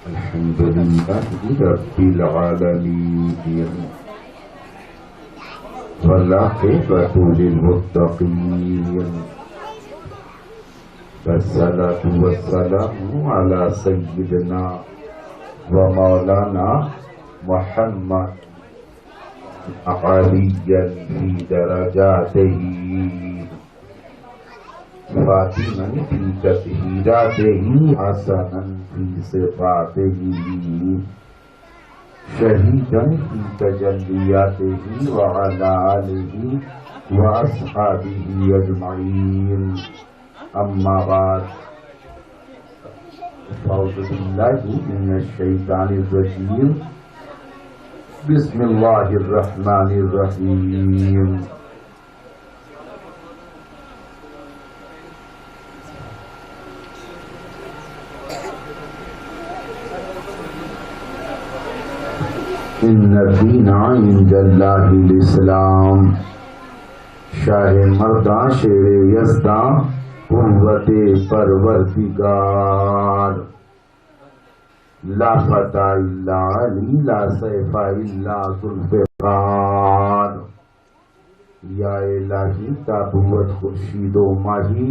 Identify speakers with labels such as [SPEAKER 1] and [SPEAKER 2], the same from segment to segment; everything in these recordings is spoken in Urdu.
[SPEAKER 1] الحمد لله رب العالمين والعاقبة للمتقين والصلاة والسلام على سيدنا ومولانا محمد عاليا في درجاته فاطما في تطهيراته حسنا في صفاته شهيدا في تجلياته وعلى آله وأصحابه أجمعين أما بعد أعوذ بالله من الشيطان الرجيم بسم الله الرحمن الرحيم ان الدین عند اللہ الاسلام شاہ مرداں شیر یزداں قوت پروردگار لا فتح الا علی لا سیف الا ذوالفقار یا الہی تابوت خورشید و ماہی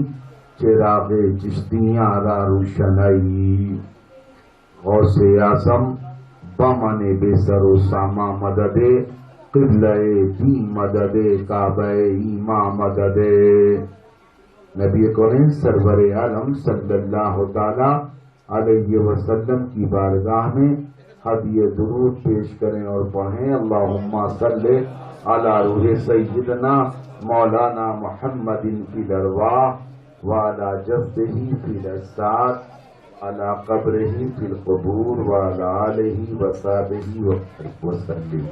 [SPEAKER 1] چراغ چشتیاں را روشنائی غوث اعظم بمن بے سر و ساما مدد قبلہ دی مدد کعبہ ایمان مدد نبی کریم سرور عالم صلی اللہ تعالی علیہ وسلم کی بارگاہ میں ہدیہ درود پیش کریں اور پڑھیں اللہم صلی علی روح سیدنا مولانا محمد فی الارواح وعلی جسدہ فی الاجساد على قبره في القبور وعلى آله وصحبه وسلم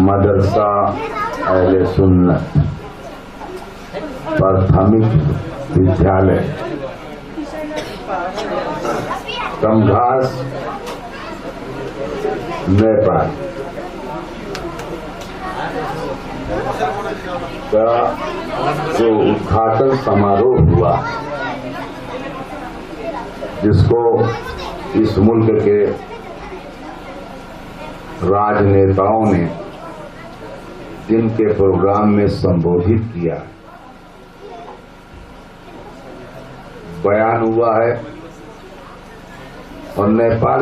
[SPEAKER 1] مدرسہ اہل سنت پراتھمک ودیالیہ کمگھاس نیپال کا جو ادھاٹن سماروہ ہوا جس کو اس ملک کے راجنیتاؤں نے جن کے پروگرام میں سمبودھت کیا بیان ہوا ہے اور نیپال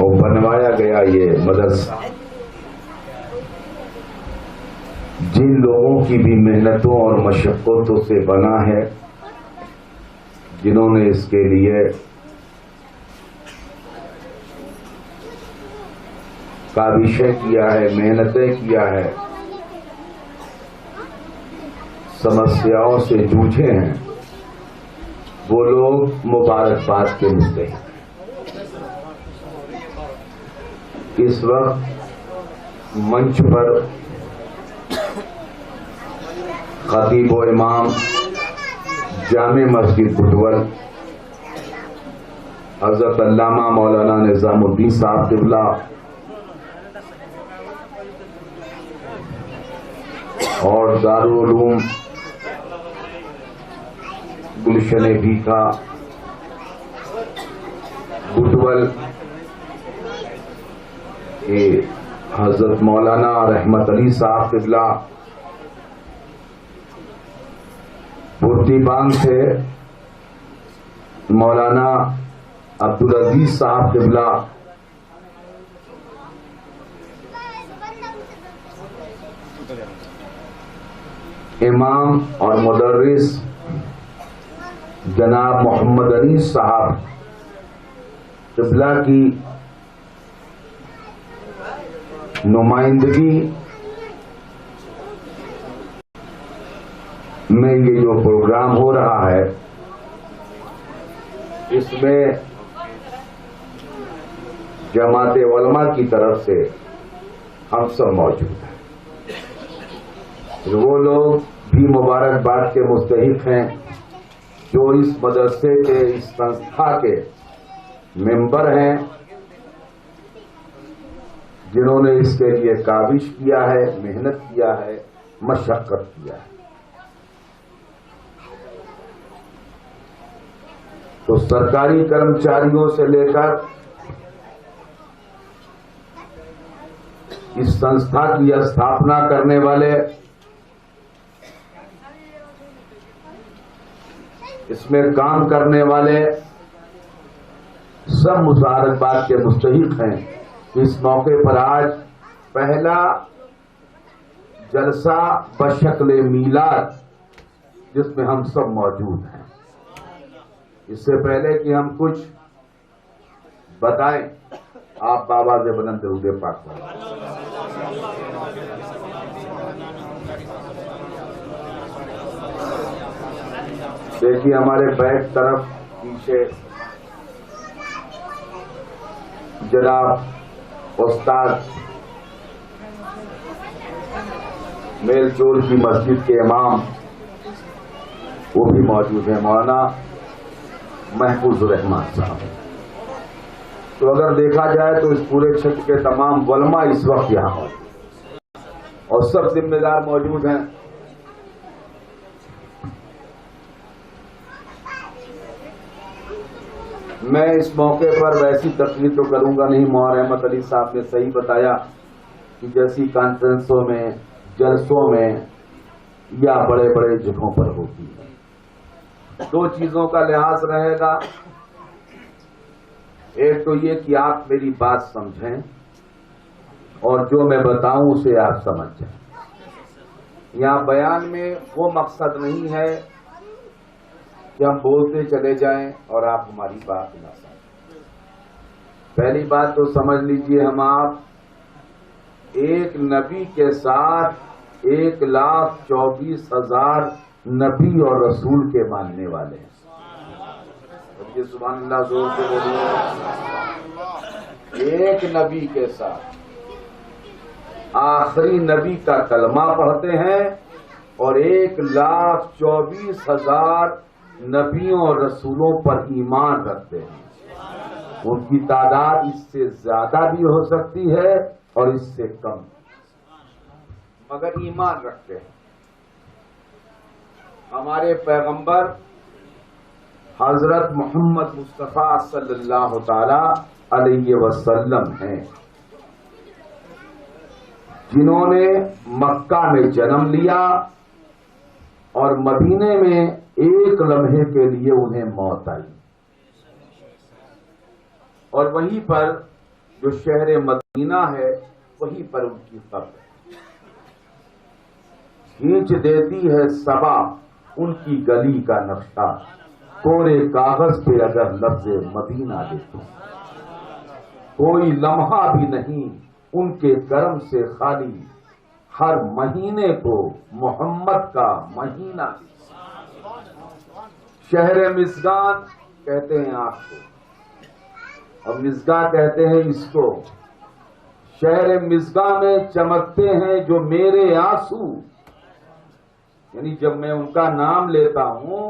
[SPEAKER 1] اور بنوایا گیا یہ مدرسہ جن لوگوں کی بھی محنتوں اور مشقتوں سے بنا ہے، جنہوں نے اس کے لیے کاوشیں کیا ہے، محنتیں کیا ہے، سمسیاؤں سے جوجھے ہیں، وہ لوگ مبارکباد کے مستحق ہیں۔ اس وقت منچ پر خطیب و امام جامع مسجد بٹول حضرت علامہ مولانا نظام الدین صاحب قبلہ اور دارالعلوم گلشن بھیکا بٹول کے حضرت مولانا رحمت علی صاحب قبلہ، بھورتی بانگ سے مولانا عبدالعزیز صاحب قبلہ، امام اور مدرس جناب محمد علی صاحب قبلہ کی نمائندگی میں یہ جو پروگرام ہو رہا ہے اس میں جماعت علماء کی طرف سے ہم سب موجود ہیں۔ وہ لوگ بھی مبارکباد کے مستحق ہیں جو اس مدرسے کے، اس سنستھا کے ممبر ہیں، جنہوں نے اس کے لیے کاوش کیا ہے، محنت کیا ہے، مشقت کیا ہے۔ تو سرکاری کرمچاریوں سے لے کر اس سنستھا کی استھاپنا کرنے والے، اس میں کام کرنے والے سب مبارکباد کے مستحق ہیں۔ اس موقع پر آج پہلا جلسہ بشکل میلاد جس میں ہم سب موجود ہیں۔ اس سے پہلے کہ ہم کچھ بتائیں، آپ بابا سے بلند درود پاک پڑھیں۔ دیکھیے ہمارے بیک طرف پیچھے جناب استاد میل چول کی مسجد کے امام وہ بھی موجود ہیں، مولانا محفوظ الرحمان صاحب۔ تو اگر دیکھا جائے تو اس پورے چھت کے تمام علماء اس وقت یہاں موجود اور سب ذمہ دار موجود ہیں۔ میں اس موقع پر ویسی تقریر تو کروں گا نہیں، مولانا احمد علی صاحب نے صحیح بتایا کہ جیسی کانفرنسوں میں، جلسوں میں یا بڑے بڑے جگہوں پر ہوتی ہے، دو چیزوں کا لحاظ رہے گا۔ ایک تو یہ کہ آپ میری بات سمجھیں اور جو میں بتاؤں اسے آپ سمجھ جائیں۔ یہاں بیان میں وہ مقصد نہیں ہے کہ ہم بولتے چلے جائیں اور آپ ہماری بات نہ سمجھیں۔ پہلی بات تو سمجھ لیجئے، ہم آپ ایک نبی کے ساتھ 1,24,000 نبی اور رسول کے ماننے والے ہیں۔ سبحان اللہ زور سے بولیے۔ ایک نبی کے ساتھ آخری نبی کا کلمہ پڑھتے ہیں اور 1,24,000 نبیوں اور رسولوں پر ایمان رکھتے ہیں۔ ان کی تعداد اس سے زیادہ بھی ہو سکتی ہے اور اس سے کم، مگر ایمان رکھتے ہیں۔ ہمارے پیغمبر حضرت محمد مصطفیٰ صلی اللہ تعالی علیہ وسلم ہیں، جنہوں نے مکہ میں جنم لیا اور مدینے میں ایک لمحے کے لیے انہیں موت آئی، اور وہیں پر جو شہر مدینہ ہے وہیں پر ان کی قبر ہے۔ کھینچ دیتی ہے صبا ان کی گلی کا نقشہ، کورے کاغذ پہ اگر لفظ مدینہ لکھو، کوئی لمحہ بھی نہیں ان کے کرم سے خالی، ہر مہینے کو محمد کا مہینہ لکھو۔ شہر مصگان کہتے ہیں آنکھ کو، اور مصگاں کہتے ہیں اس کو۔ شہر مصگاں میں چمکتے ہیں جو میرے آنسو، یعنی جب میں ان کا نام لیتا ہوں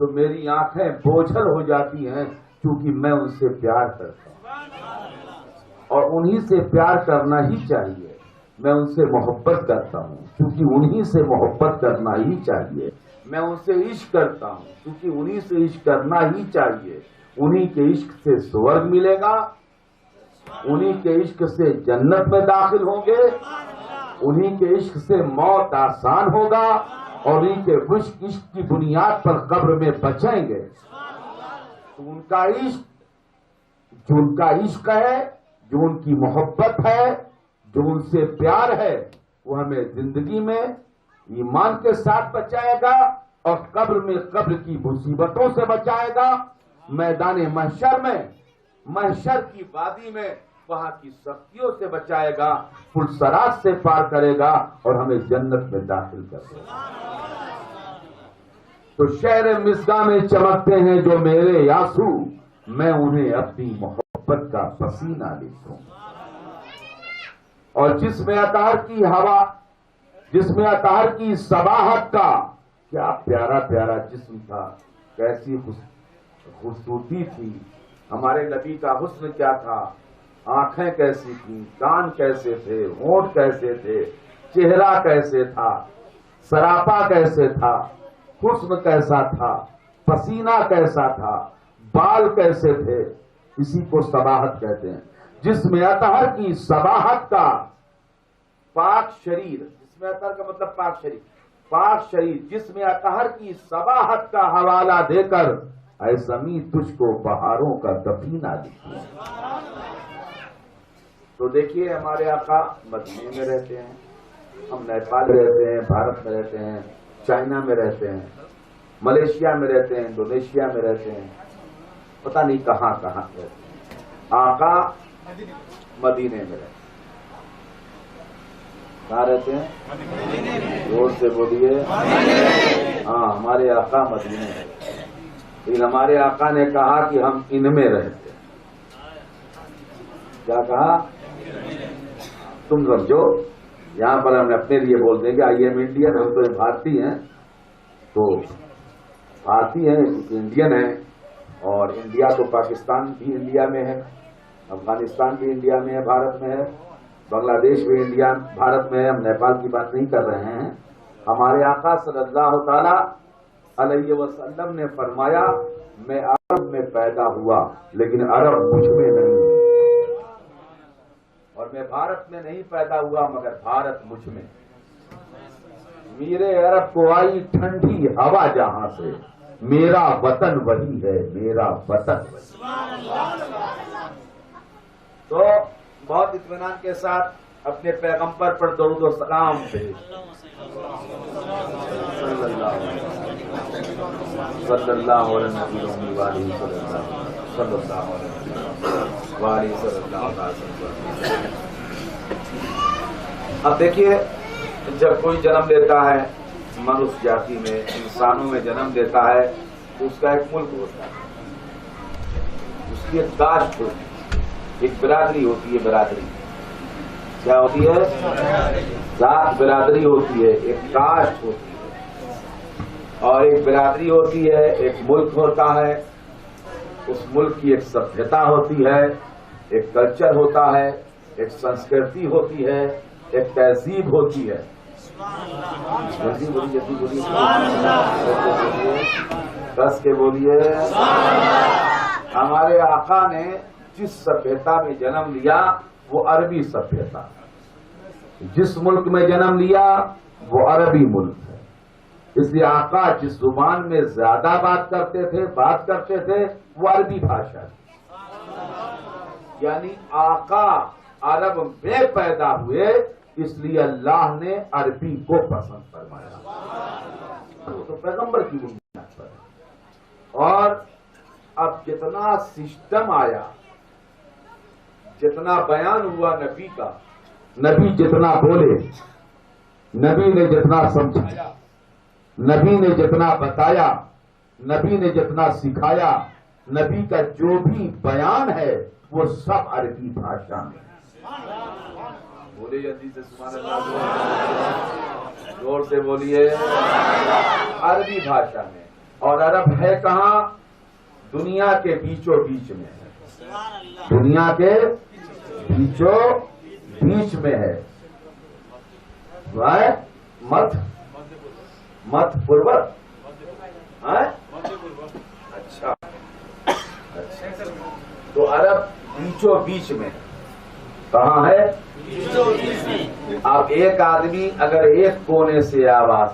[SPEAKER 1] تو میری آنکھیں بوجھل ہو جاتی ہیں، کیونکہ میں ان سے پیار کرتا ہوں اور انہی سے پیار کرنا ہی چاہیے۔ میں ان سے محبت کرتا ہوں کیونکہ انہی سے محبت کرنا ہی چاہیے۔ میں ان سے عشق کرتا ہوں کیونکہ انہی سے عشق کرنا ہی چاہیے۔ انہی کے عشق سے سورگ ملے گا، انہی کے عشق سے جنت میں داخل ہوں گے، انہی کے عشق سے موت آسان ہوگا، اور انہی کے عشق کی بنیاد پر قبر میں بچیں گے۔ تو ان کا عشق، جو ان کا عشق ہے، جو ان کی محبت ہے، جو ان سے پیار ہے، وہ ہمیں زندگی میں ایمان کے ساتھ بچائے گا اور قبر میں قبر کی مصیبتوں سے بچائے گا، میدان محشر میں، محشر کی وادی میں وہاں کی سختیوں سے بچائے گا، پلسرات سے پار کرے گا اور ہمیں جنت میں داخل کر دے گا۔ تو شہر مصگاں میں چمکتے ہیں جو میرے یاسو، میں انہیں اپنی محبت کا پسینہ لکھوں۔ اور جس میں عطار کی ہوا جس میں اطہر کی صباحت کا کیا پیارا پیارا جسم تھا، کیسی خوبصورتی تھی، ہمارے نبی کا حسن کیا تھا، آنکھیں کیسی تھیں، کان کیسے تھے، ہونٹ کیسے تھے، چہرہ کیسے تھا، سراپا کیسے تھا، حسن کیسا تھا، پسینہ کیسا تھا، بال کیسے تھے، اسی کو صباحت کہتے ہیں۔ جس میں اطہر کی صباحت کا پاک شریر، جس میں اطہر کا مطلب پاک شریر، پاک شریر جس میں اطہر کی صباحت کا حوالہ دے کر اے زمیں تجھ کو بہاروں کا دفینہ لکھے۔ تو دیکھیے ہمارے آقا مدینے میں رہتے ہیں، ہم نیپال میں رہتے ہیں، بھارت میں رہتے ہیں، چائنا میں رہتے ہیں، ملیشیا میں رہتے ہیں، انڈونیشیا میں رہتے ہیں، پتہ نہیں کہاں کہاں رہتے ہیں۔ آقا مدینے میں رہتے ہیں۔ کہاں رہتے ہیں؟ زور سے بولیے۔ ہاں، ہمارے آقا مدینے میں رہتے ہیں، لیکن ہمارے آقا نے کہا کہ ہم ان میں رہتے ہیں۔ کیا کہا؟ تم سمجھو، یہاں پر ہم اپنے لیے بولتے ہیں کہ آئی ایم انڈین، ہم تو بھارتی ہیں، تو بھارتی ہیں انڈین ہیں، اور انڈیا تو پاکستان بھی انڈیا میں ہے، افغانستان بھی انڈیا میں ہے، بھارت میں ہے، بنگلہ دیش بھی انڈیا بھارت میں ہے، ہم نیپال کی بات نہیں کر رہے ہیں۔ ہمارے آقا صلی اللہ تعالی علیہ وسلم نے فرمایا میں عرب میں پیدا ہوا لیکن عرب مجھ میں نہیں، اور میں بھارت میں نہیں پیدا ہوا مگر بھارت مجھ میں۔ میرے عرب کو آئی ٹھنڈی ہوا جہاں سے، میرا وطن وہی ہے، میرا وطن وہی۔ تو بہت اطمینان کے ساتھ اپنے پیغمبر پر درود و سلام پیش صلی اللہ علیہ وسلم۔ اب دیکھیے، جب کوئی جنم لیتا ہے منوس جاتی میں، انسانوں میں جنم لیتا ہے تو اس کا ایک ملک ہوتا ہے، اس کی ایک کاشت ہوتی ہے، ایک برادری ہوتی ہے۔ برادری کیا ہوتی ہے؟ ذات برادری ہوتی ہے، ایک کاشت ہوتی ہے، اور ایک برادری ہوتی ہے، ایک ملک ہوتا ہے، اس ملک کی ایک سبھیتا ہوتی ہے، ایک کلچر ہوتا ہے، ایک سنسکرتی ہوتی ہے، ایک تہذیب ہوتی ہے۔ جلدی بولیے، جلدی بولیے، کس کے بولیے۔ ہمارے آقا نے جس سبھیتا میں جنم لیا وہ عربی سبھیتا، جس ملک میں جنم لیا وہ عربی ملک ہے، اس لیے آقا جس زبان میں زیادہ بات کرتے تھے وہ عربی بھاشا تھی، یعنی آقا عرب میں پیدا ہوئے، اس لیے اللہ نے عربی کو پسند فرمایا، تو پیغمبر کی بنیاد پر۔ اور اب جتنا سسٹم آیا، جتنا بیان ہوا نبی کا، نبی جتنا بولے، نبی نے جتنا سمجھایا، نبی نے جتنا بتایا، نبی نے جتنا سکھایا، نبی کا جو بھی بیان ہے وہ سب عربی بھاشا میں۔ بولے جلدی سے سبحان اللہ، زور سے بولیے، عربی بھاشا میں۔ اور عرب ہے کہاں؟ دنیا کے بیچوں بیچ میں ہے، دنیا کے بیچوں بیچ میں ہے، مت پوروت۔ اچھا، تو عرب بیچوں بیچ میں کہاں ہے؟ اب ایک آدمی اگر ایک کونے سے آواز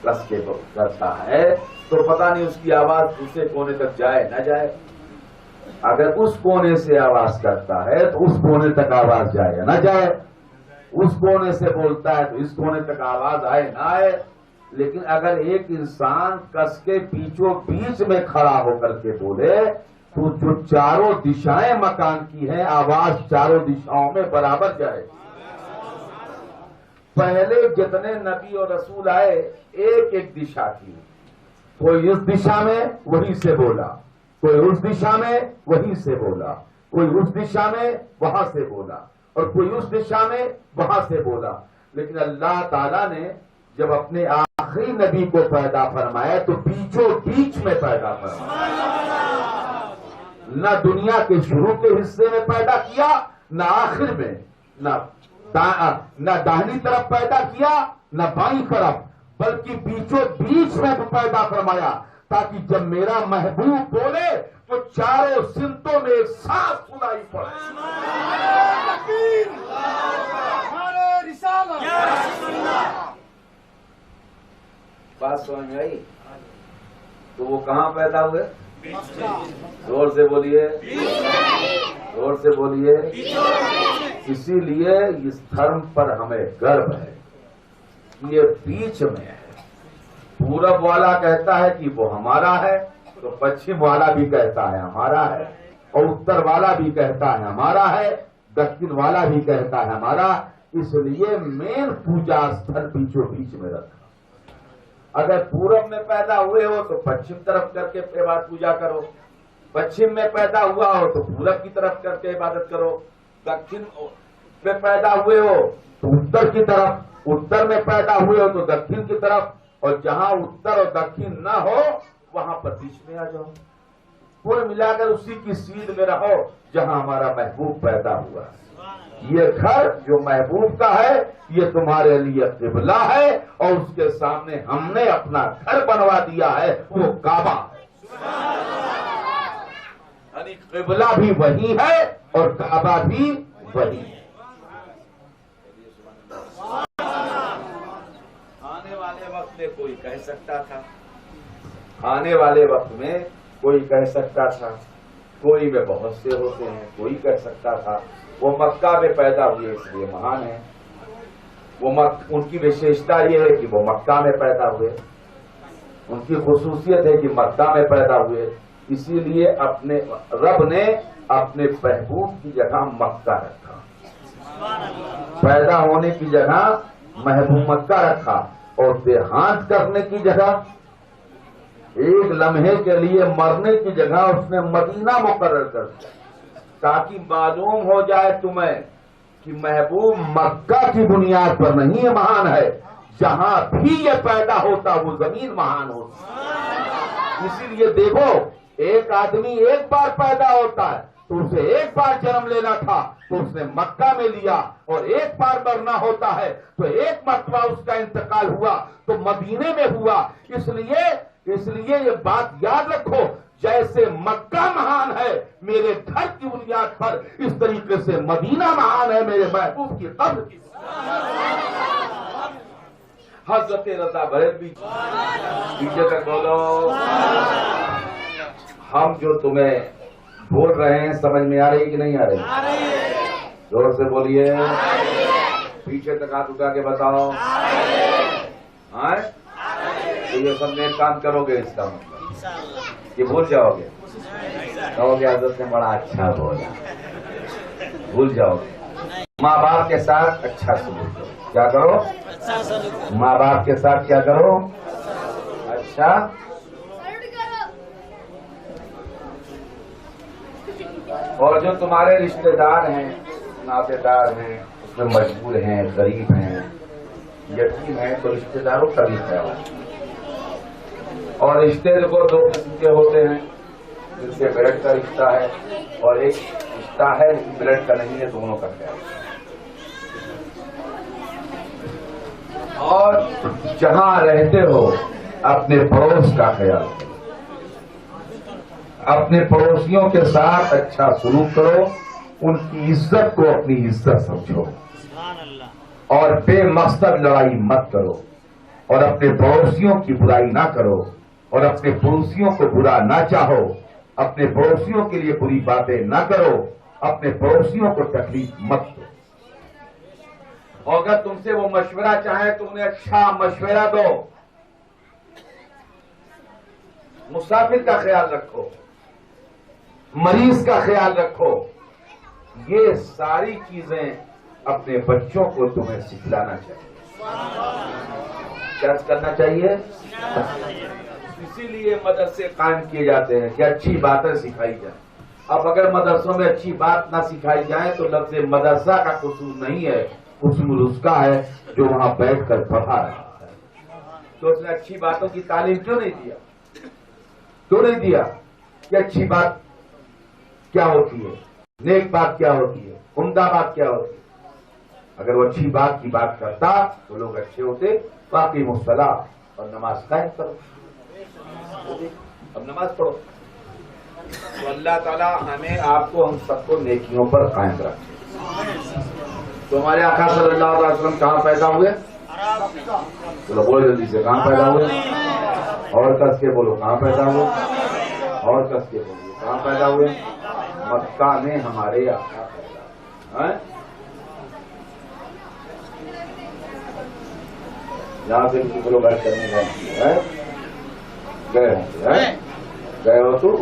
[SPEAKER 1] کس کے کرتا ہے تو پتہ نہیں اس کی آواز دوسرے کونے تک جائے نہ جائے۔ اگر اس کونے سے آواز کرتا ہے تو اس کونے تک آواز جائے نہ جائے، اس کونے سے بولتا ہے تو اس کونے تک آواز آئے نہ آئے۔ لیکن اگر ایک انسان کس کے بیچوں بیچ میں کھڑا ہو کر کے بولے تو جو چاروں دشائیں مکان کی ہیں، آواز چاروں دشاؤں میں برابر جائے۔ پہلے جتنے نبی اور رسول آئے ایک ایک دشا کی، کوئی اس دشا میں وہیں سے بولا، کوئی اس دشا میں وہیں سے بولا، کوئی اس دشا میں وہاں سے بولا، اور کوئی اس دشا میں وہاں سے بولا۔ لیکن اللہ تعالیٰ نے جب اپنے آخری نبی کو پیدا فرمایا تو بیچوں بیچ میں پیدا فرمایا، نہ دنیا کے شروع کے حصے میں پیدا کیا، نہ آخر میں، نہ داہنی طرف پیدا کیا نہ بائیں طرف، بلکہ بیچوں بیچ میں پیدا فرمایا، تاکہ جب میرا محبوب بولے تو چاروں سمتوں میں ایک سانس سنائی پڑے۔ بات سمجھ میں آئی؟ تو وہ کہاں پیدا ہوئے؟ زور سے بولیے، زور سے بولیے۔ اسی لیے اس دھرم پر ہمیں گرو ہے، یہ بیچ میں ہے۔ پورب والا کہتا ہے کہ وہ ہمارا ہے، تو پچھم والا بھی کہتا ہے ہمارا ہے، اور اتر والا بھی کہتا ہے ہمارا ہے، دکن والا بھی کہتا ہے ہمارا۔ اس لیے مین پوجا استھل بیچوں بیچ میں رکھا۔ اگر پورب میں پیدا ہوئے ہو تو پچھم طرف کر کے بعد پوجا کرو، پچھم میں پیدا ہوا ہو تو پورب کی طرف کر کے عبادت کرو، دکن میں پیدا ہوئے ہو تو اتر کی طرف، اتر میں پیدا ہوئے ہو تو دکن کی طرف، اور جہاں اتر اور دکن نہ ہو وہاں پر بیچ میں آ جاؤ، کل ملا کر اسی کی سیدھ میں رہو جہاں ہمارا محبوب پیدا ہوا۔ یہ گھر جو محبوب کا ہے یہ تمہارے لیے قبلہ ہے، اور اس کے سامنے ہم نے اپنا گھر بنوا دیا ہے، وہ کعبہ ہے۔ یعنی قبلہ بھی وہی ہے اور کعبہ بھی وہی ہے۔ آنے والے وقت میں کوئی کہہ سکتا تھا، آنے والے وقت میں کوئی کہہ سکتا تھا، کوئی میں بہت سے ہوتے ہیں، کوئی کہہ سکتا تھا وہ مکہ میں پیدا ہوئے اس لیے مہان ہیں، ان کی وشیشتا یہ ہے کہ وہ مکہ میں پیدا ہوئے، ان کی خصوصیت ہے کہ مکہ میں پیدا ہوئے، اسی لیے اپنے رب نے اپنے محبوب کی جگہ مکہ رکھا، پیدا ہونے کی جگہ محبوب مکہ رکھا، اور دیہانت کرنے کی جگہ، ایک لمحے کے لیے مرنے کی جگہ اس نے مدینہ مقرر کر دیا، تاکہ معلوم ہو جائے تمہیں کہ محبوب مکہ کی بنیاد پر نہیں یہ مہان ہے، جہاں بھی یہ پیدا ہوتا وہ زمین مہان ہوتی۔ اسی لیے دیکھو، ایک آدمی ایک بار پیدا ہوتا ہے تو اسے ایک بار جنم لینا تھا تو اس نے مکہ میں لیا، اور ایک بار مرنا ہوتا ہے تو ایک مرتبہ اس کا انتقال ہوا تو مدینے میں ہوا۔ اس لیے یہ بات یاد رکھو، جیسے مکہ مہان ہے میرے گھر کی بنیاد پر، اس طریقے سے مدینہ مہان ہے میرے محبوب کی قبر کی۔ حضرت رضا بریلوی پیچھے تک بولو۔ ہم جو تمہیں بول رہے ہیں سمجھ میں آ رہی کہ نہیں آ رہی؟ زور سے بولیے، پیچھے تک ہاتھ اٹھا کے بتاؤ۔ ہاں، تو یہ سب نیک کام کرو گے، اس کا مطلب یہ بھول جاؤ گے، کہو گے حضرت نے بڑا اچھا بولا، بھول جاؤ گے۔ ماں باپ کے ساتھ اچھا سلوک کرو، کیا کرو؟ ماں باپ کے ساتھ کیا کرو؟ اچھا۔ اور جو تمہارے رشتہ دار ہیں، ناطے دار ہیں، اس میں مجبور ہیں، غریب ہیں، یتیم ہیں، تو رشتہ داروں کا بھی خیال ہے۔ اور رشتے کو دو قسم کے ہوتے ہیں، جن سے بلڈ کا رشتہ ہے، اور ایک رشتہ ہے بلڈ کا نہیں ہے، دونوں کا خیال ہے۔ اور جہاں رہتے ہو اپنے پڑوس کا خیال کرو، اپنے پڑوسیوں کے ساتھ اچھا سلوک کرو، ان کی عزت کو اپنی عزت سمجھو، اور بے مقصد لڑائی مت کرو، اور اپنے پڑوسیوں کی برائی نہ کرو، اور اپنے پڑوسیوں کو برا نہ چاہو، اپنے پڑوسیوں کے لیے بری باتیں نہ کرو، اپنے پڑوسیوں کو تکلیف مت دو۔ اور اگر تم سے وہ مشورہ چاہیں تو انہیں اچھا مشورہ دو، مسافر کا خیال رکھو، مریض کا خیال رکھو۔ یہ ساری چیزیں اپنے بچوں کو تمہیں سکھلانا چاہیے، کیا کرنا چاہیے؟ اسی لیے مدرسے قائم کیے جاتے ہیں کہ اچھی باتیں سکھائی جائیں۔ اب اگر مدرسوں میں اچھی بات نہ سکھائی جائے تو لفظ مدرسہ کا قصور نہیں ہے، قصور اس کا ہے جو وہاں بیٹھ کر پڑھا رہا ہے۔ تو اس نے اچھی باتوں کی تعلیم کیوں نہیں دیا؟ کیوں نہیں دیا کہ اچھی بات کیا ہوتی ہے، نیک بات کیا ہوتی ہے، عمدہ بات کیا ہوتی ہے؟ اگر وہ اچھی بات کی بات کرتا تو لوگ اچھے ہوتے. باقی مصطلح اور نماز قائم کرو. اب نماز پڑھو تو اللہ تعالیٰ ہمیں آپ کو ہم سب کو نیکیوں پر قائم رکھے. تو ہمارے آقا صلی اللہ علیہ وسلم کہاں پیدا ہوئے؟ چلو بولو جلدی سے، کہاں پیدا ہوئے؟ اور کس کے بولو کہاں پیدا ہوئے؟ اور کس کے بولو کہاں پیدا ہوئے؟ مکہ میں ہمارے آقا پیدا. یہاں سے کسی کو گھر کرنے گئے ہو تو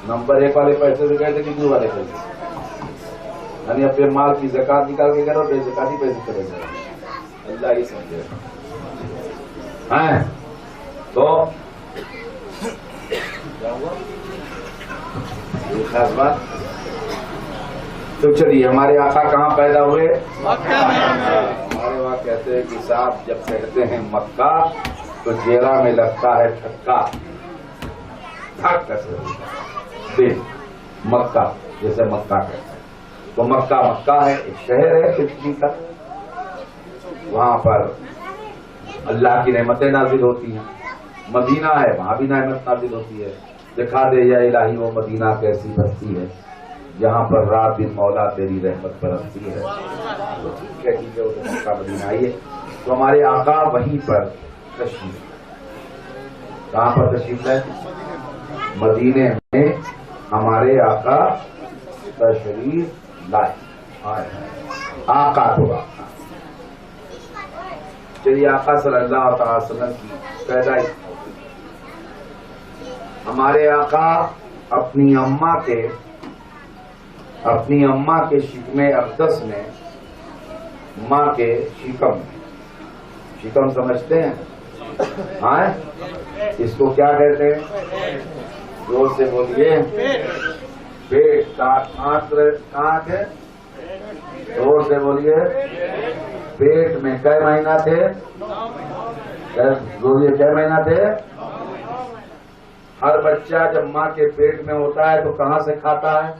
[SPEAKER 1] نمبر 1 والے پیسے سے گئے تھے کہ 2 والے پیسے؟ یعنی اپنے مال کی زکات نکال کے کرو، بے زکاتی پیسے چلے گئے. اللہ ہی سمجھے. تو کیا ہوا یہ خاص بات. تو چلیے ہمارے آقا کہاں پیدا ہوئے؟ مکہ میں. ہمارے وہاں کہتے ہیں کہ صاحب جب کہتے ہیں مکہ تو جیرا میں لگتا ہے دھکا. دھک کیسے مکہ جیسے مکہ کہتے ہیں. تو مکہ ہے، ایک شہر ہے پرتھوی کا. وہاں پر اللہ کی نعمتیں نازل ہوتی ہیں. مدینہ ہے، وہاں بھی نعمت نازل ہوتی ہے. دکھا دے یا الہی وہ مدینہ کیسی بستی ہے جہاں پر رات دن مولا تیری رحمت برستی ہے. ٹھیک ہے وہ تو مکہ مدینہ آئیے. تو ہمارے آقا وہیں پر تشریف، کہاں پر تشریف ہے؟ مدینے میں ہمارے آقا تشریف لائے. آقا تو آقا. چلیے آقا صلی اللہ تعالی وسلم کی پیدائش. ہمارے آقا اپنی اماں کے شکم اقدس میں، ماں کے شکم سمجھتے ہیں؟ ہاں اس کو کیا کہتے ہیں؟ زور سے بولیے. پیٹ. کہاں تھے؟ زور سے بولیے. پیٹ میں کئے مہینہ تھے؟ بولیے کئے مہینہ تھے؟ ہر بچہ جب ماں کے پیٹ میں ہوتا ہے تو کہاں سے کھاتا ہے؟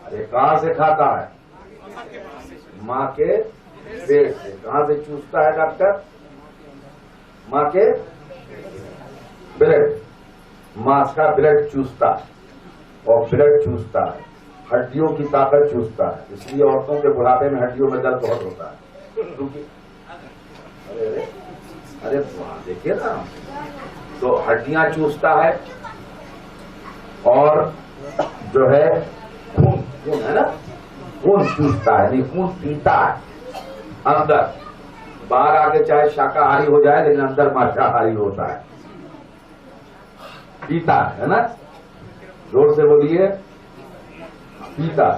[SPEAKER 1] ارے کہاں سے کھاتا ہے؟ ماں کے پیٹ سے. کہاں سے چوستا ہے ڈاکٹر؟ ماں کے بلڈ. ماں کا بلڈ چوستا ہے اور بلڈ چوستا ہے ہڈیوں کی طاقت چوستا ہے. اس لیے عورتوں کے بڑھاپے میں ہڈیوں میں درد بہت ہوتا ہے. ارے دیکھیے نا، تو ہڈیاں چوستا ہے اور جو ہے خون ہے نا، خون چوستا ہے. نہیں خون پیتا ہے اندر. باہر آگے چاہے شاکاہاری ہو جائے لیکن اندر مانساہاری ہوتا ہے. پیتا ہے نا، زور سے بولیے. پیتا.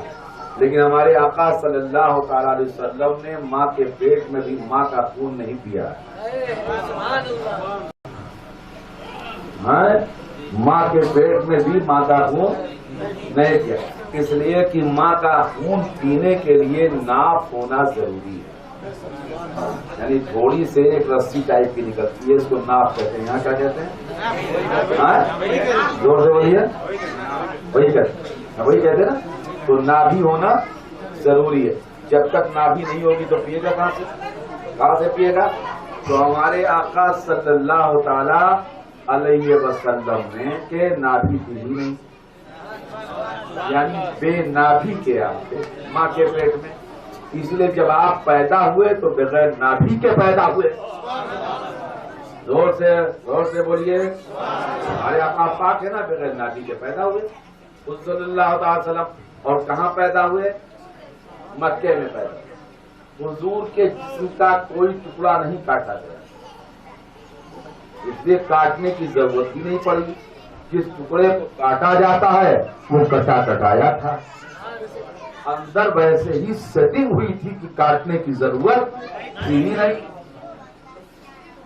[SPEAKER 1] لیکن ہمارے آقا صلی اللہ تعالی علیہ وسلم نے ماں کے پیٹ میں بھی ماں کا خون نہیں پیا. ماں کے پیٹ میں بھی ماں کا خون نہیں پیا. اس لیے کہ ماں کا خون پینے کے لیے ناف ہونا ضروری ہے. یعنی تھوڑی سے ایک رسی ٹائپ کی نکلتی ہے، اس کو ناف کہتے ہیں. یہاں کیا کہتے ہیں؟ زور سے بولیے. وہی کہتے ہیں نا. تو نابھی ہونا ضروری ہے. جب تک نابھی نہیں ہوگی تو پیے گا کہاں سے پیے گا؟ تو ہمارے آقا صلی اللہ تعالی علیہ وسلم نے کہ نابھی تھی ہی نہیں، یعنی بے نابھی کے آپ ماں کے پیٹ میں. اس لیے جب آپ پیدا ہوئے تو بغیر نابھی کے پیدا ہوئے. زور سے بولیے. ہمارے آقا پاک ہے نا، بغیر نابھی کے پیدا ہوئے صلی اللہ تعالی وسلم. اور کہاں پیدا ہوئے؟ مکے میں پیدا ہوئے. حضور کے جسم کا کوئی ٹکڑا نہیں کاٹا گیا، اس لیے کاٹنے کی ضرورت ہی نہیں پڑی. جس ٹکڑے کو کاٹا جاتا ہے وہ کٹایا تھا. اندر ویسے ہی سیٹنگ ہوئی تھی کہ کاٹنے کی ضرورت تھی ہی نہیں.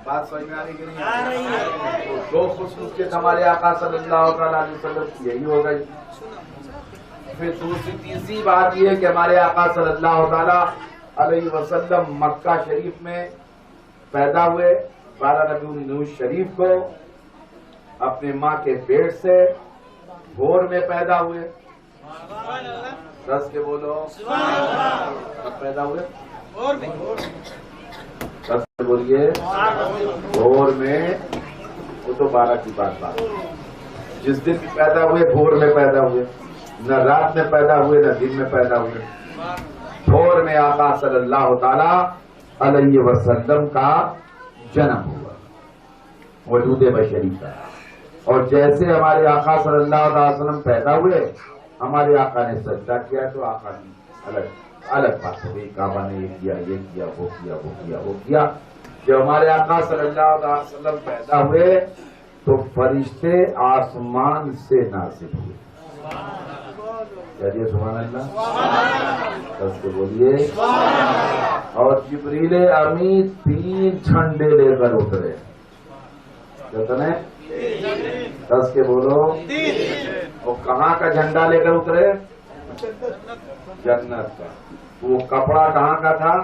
[SPEAKER 1] بات سمجھ میں آنے کی نہیں. دو خصوصیت ہمارے آقا صلی اللہ علیہ وسلم کی یہی ہو گئی. پھر تیسری بات یہ کہ ہمارے آقا صلی اللہ تعالی علیہ وسلم مکہ شریف میں پیدا ہوئے 12 ربیع الاول شریف کو اپنے ماں کے پیٹ سے بھور میں پیدا ہوئے. دس کے بولو کب پیدا ہوئے؟ دس کے بولیے بھور میں. وہ تو 12 کی بات. جس دن پیدا ہوئے بھور میں پیدا ہوئے. نہ رات میں پیدا ہوئے نہ دن میں پیدا ہوئے. بھور میں آقا صلی اللہ تعالی علیہ وسلم کا جنم ہوا وجود بشری کا. اور جیسے ہمارے آقا صلی اللہ علیہ وسلم پیدا ہوئے ہمارے آقا نے سجدہ کیا تو آقا نے الگ بات ہو گئی. کعبہ نے یہ کیا وہ کیا وہ کیا وہ کیا. جب ہمارے آقا صلی اللہ علیہ وسلم پیدا ہوئے تو فرشتے آسمان سے نازل ہوئے. کہیے سبحان اللہ. بس کے بولیے. اور جبریل امین 3 جھنڈے لے کر اترے. کتنے؟ 10 کے بولو. اور کہاں کا جھنڈا لے کر اترے؟ جنت کا. وہ کپڑا کہاں کا تھا؟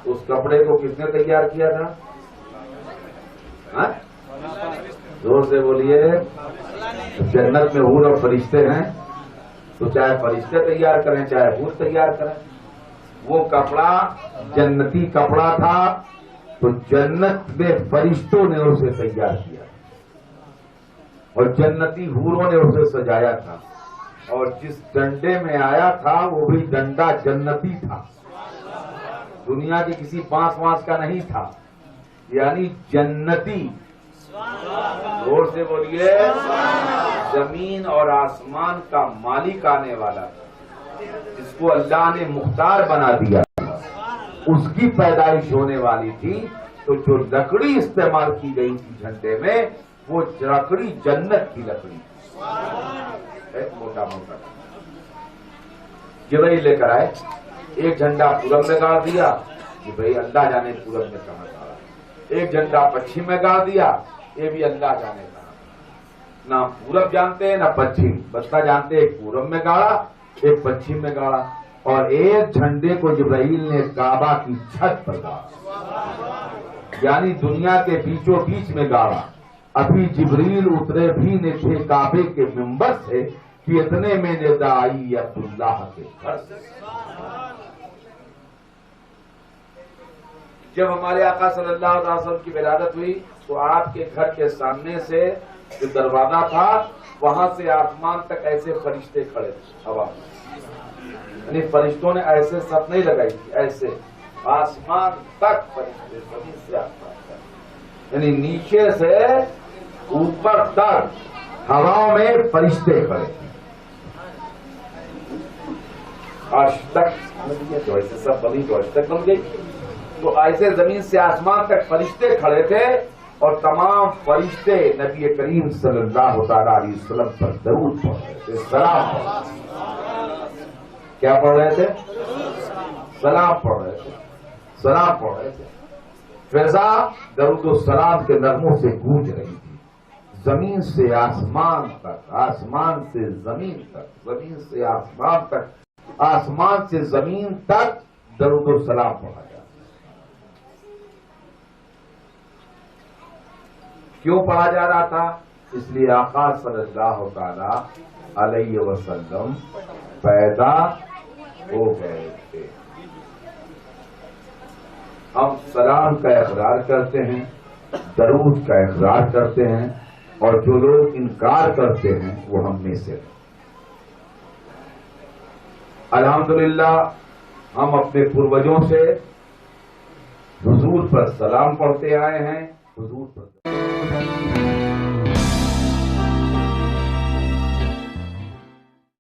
[SPEAKER 1] اس کپڑے کو کس نے تیار کیا تھا؟ زور سے بولیے. جنت میں حور اور فرشتے ہیں تو چاہے فرشتے تیار کریں چاہے حور تیار کریں. وہ کپڑا جنتی کپڑا تھا تو جنت میں فرشتوں نے اسے تیار کیا اور جنتی حوروں نے اسے سجایا تھا. اور جس ڈنڈے میں آیا تھا وہ بھی ڈنڈا جنتی تھا, دنیا کی کسی بانس کا نہیں تھا, یعنی جنتی. زور سے بولیے. زمین اور آسمان کا مالک آنے والا تھا جس کو اللہ نے مختار بنا دیا, اس کی پیدائش ہونے والی تھی. تو جو لکڑی استعمال کی گئی تھی جھنڈے میں وہ لکڑی جنت کی لکڑی موٹا موٹا. جبرائیل لے کر آئے. ایک جھنڈا پورب میں گاڑ دیا کہ بھائی اللہ جانے پورب میں کہاں گاڑا. ایک جھنڈا پچھم میں گاڑ دیا, یہ بھی اللہ جانے کہاں. نہ پورب جانتے ہیں نہ پچھم, بستا جانتے ایک پورب میں گاڑا ایک پچھم میں گاڑا. اور ایک جھنڈے کو جبرائیل نے کعبہ کی چھت پر گاڑا, یعنی دنیا کے بیچوں بیچ میں گاڑا. ابھی جبریل اترے بھی نے تھے کعبے کے منبر سے کہ اتنے میں ندا آئی عبداللہ کے گھر سے. جب ہمارے آقا صلی اللہ علیہ وسلم کی ولادت ہوئی تو آپ کے گھر کے سامنے سے جو دروازہ تھا وہاں سے آسمان تک ایسے فرشتے کھڑے تھے ہوا میں. یعنی فرشتوں نے ایسے سب نہیں لگائی تھی, ایسے آسمان تک فرشتے, زمین سے آسمان تک, یعنی نیچے سے اوپر تک ہواؤں میں فرشتے کھڑے. آج تک جو ایسے سب بنی تو آج تک بن گئی. تو ایسے زمین سے آسمان تک فرشتے کھڑے تھے اور تمام فرشتے نبی کریم صلی اللہ تعالی علیہ وسلم پر درود پڑھ رہے تھے, سلام پڑھ رہے تھے. کیا پڑھ رہے تھے؟ سلام پڑھ رہے تھے, سلام پڑھ رہے تھے. فضا درود و سلام کے نغموں سے گونج رہی تھی. زمین سے آسمان تک, آسمان سے زمین تک, زمین سے آسمان تک, آسمان سے زمین تک درود و سلام پڑھا جاتا. کیوں پڑھا جا رہا تھا؟ اس لیے آقا صلی اللہ تعالی علیہ وسلم پیدا ہو گئے تھے. ہم سلام کا اقرار کرتے ہیں, درود کا اقرار کرتے ہیں, اور جو لوگ انکار کرتے ہیں وہ ہم میں سے. الحمدللہ ہم اپنے پروجوں سے حضور پر سلام پڑھتے آئے ہیں. حضور پر